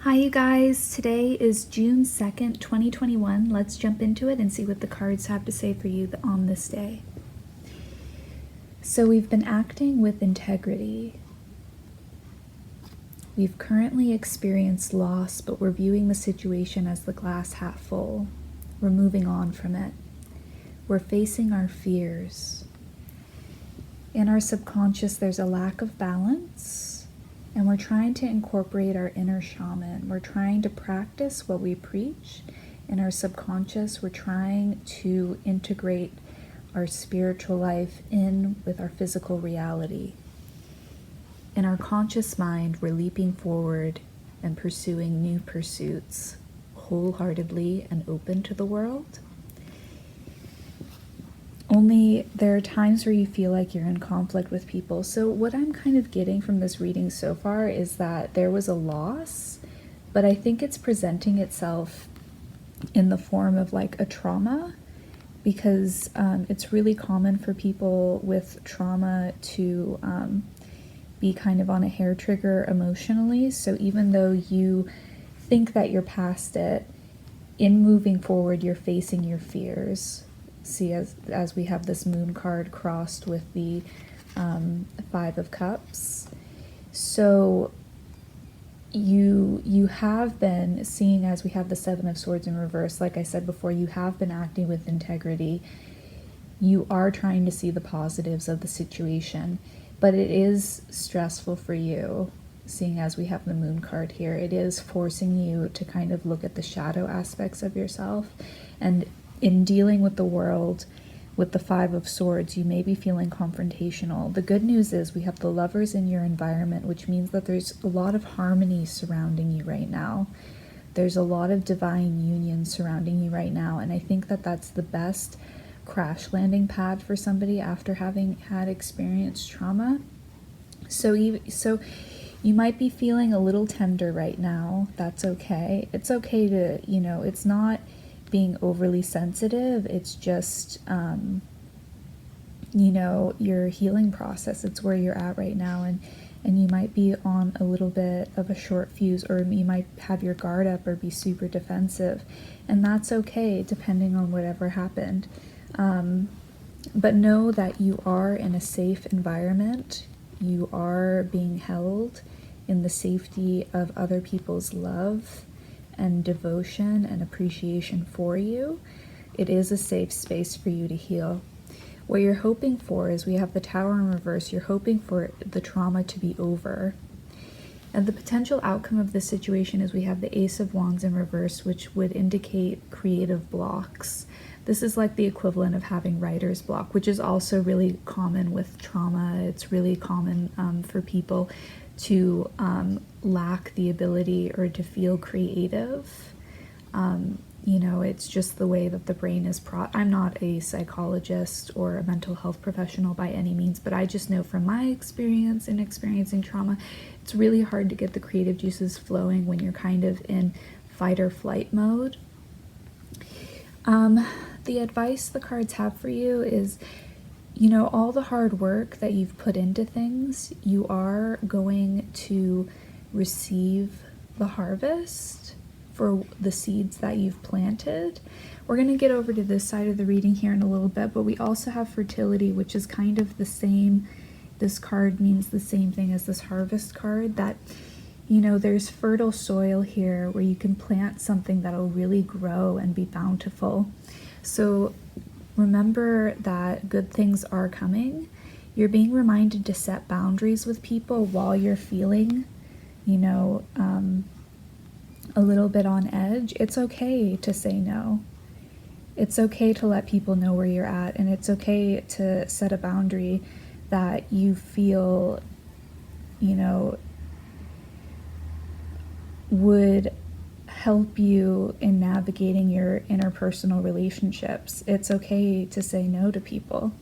Hi, you guys. Today is June 2nd, 2021. Let's jump into it and see what the cards have to say for you on this day. So, we've been acting with integrity. We've currently experienced loss, but we're viewing the situation as the glass half full. We're moving on from it. We're facing our fears. In our subconscious, there's a lack of balance. And we're trying to incorporate our inner shaman. We're trying to practice what we preach. In our subconscious, we're trying to integrate our spiritual life in with our physical reality. In our conscious mind, we're leaping forward and pursuing new pursuits, wholeheartedly and open to the world. Only there are times where you feel like you're in conflict with people. So what I'm kind of getting from this reading so far is that there was a loss, but I think it's presenting itself in the form of like a trauma, because it's really common for people with trauma to be kind of on a hair trigger emotionally. So even though you think that you're past it, in moving forward, you're facing your fears. See, as we have this moon card crossed with the Five of Cups. So you have been, seeing as we have the Seven of Swords in reverse, like I said before, you have been acting with integrity. You are trying to see the positives of the situation, but it is stressful for you, seeing as we have the moon card here. It is forcing you to kind of look at the shadow aspects of yourself. And in dealing with the world with the Five of Swords, you may be feeling confrontational. The good news is we have the Lovers in your environment, which means that there's a lot of harmony surrounding you right now. There's a lot of divine union surrounding you right now, and I think that that's the best crash landing pad for somebody after having had experienced trauma. So you might be feeling a little tender right now. That's okay. It's okay to, it's not being overly sensitive. It's just, your healing process. It's where you're at right now. And you might be on a little bit of a short fuse, or you might have your guard up or be super defensive. And that's okay, depending on whatever happened. But know that you are in a safe environment. You are being held in the safety of other people's love and devotion and appreciation for you. It is a safe space for you to heal. What you're hoping for is, we have the Tower in reverse. You're hoping for the trauma to be over. And the potential outcome of this situation is we have the Ace of Wands in reverse, which would indicate creative blocks. This is like the equivalent of having writer's block, which is also really common with trauma. It's really common for people to lack the ability or to feel creative. It's just the way that the brain is I'm not a psychologist or a mental health professional by any means, but I just know from my experience in experiencing trauma, it's really hard to get the creative juices flowing when you're kind of in fight or flight mode. The advice the cards have for you is, all the hard work that you've put into things, you are going to receive the harvest for the seeds that you've planted. We're going to get over to this side of the reading here in a little bit, but we also have fertility, which is kind of the same. This card means the same thing as this harvest card, that, there's fertile soil here where you can plant something that'll really grow and be bountiful. So remember that good things are coming. You're being reminded to set boundaries with people while you're feeling, a little bit on edge. It's okay to say no. It's okay to let people know where you're at, and it's okay to set a boundary that you feel, would help you in navigating your interpersonal relationships. It's okay to say no to people.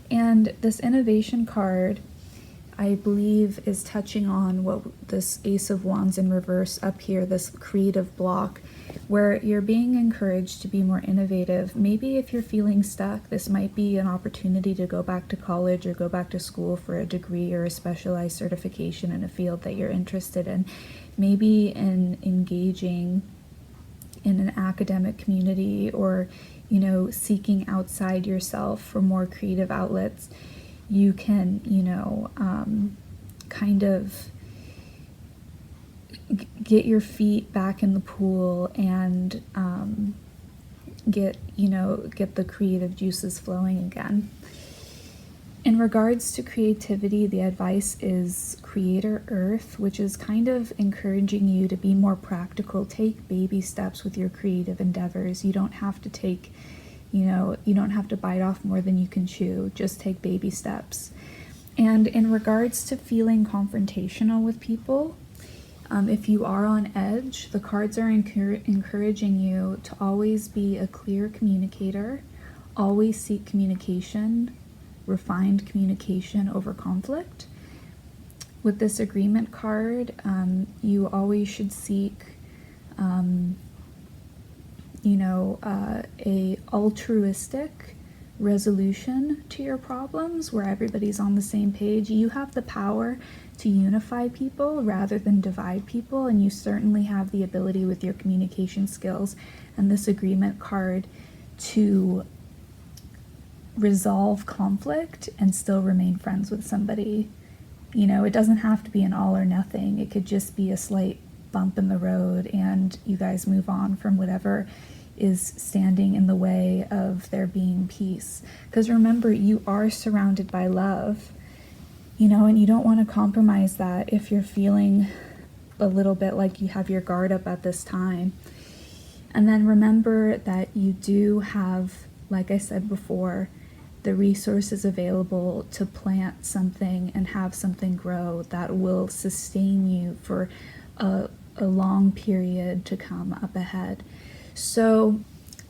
And this innovation card, I believe, is touching on what this Ace of Wands in reverse up here, this creative block, where you're being encouraged to be more innovative. Maybe if you're feeling stuck, this might be an opportunity to go back to college or go back to school for a degree or a specialized certification in a field that you're interested in. maybe in engaging in an academic community, or, you know, seeking outside yourself for more creative outlets, you can, you know, kind of get your feet back in the pool and get the creative juices flowing again. In regards to creativity, the advice is Creator Earth, which is kind of encouraging you to be more practical. Take baby steps with your creative endeavors. You don't have to take, you don't have to bite off more than you can chew. Just take baby steps. And in regards to feeling confrontational with people, if you are on edge, the cards are encouraging you to always be a clear communicator, always seek communication, refined communication over conflict. With this agreement card, you always should seek, a altruistic resolution to your problems where everybody's on the same page. You have the power to unify people rather than divide people, and you certainly have the ability with your communication skills and this agreement card to resolve conflict and still remain friends with somebody. You know, it doesn't have to be an all or nothing. It could just be a slight bump in the road and you guys move on from whatever is standing in the way of there being peace. Because remember, you are surrounded by love, you know, and you don't want to compromise that if you're feeling a little bit like you have your guard up at this time. And then remember that you do have, like I said before, the resources available to plant something and have something grow that will sustain you for a long period to come up ahead. So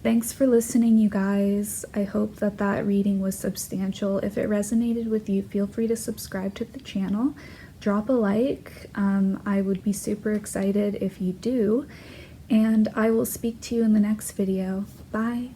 thanks for listening, you guys. I hope that reading was substantial. If it resonated with you, feel free to subscribe to the channel. Drop a like. I would be super excited if you do. And I will speak to you in the next video. Bye.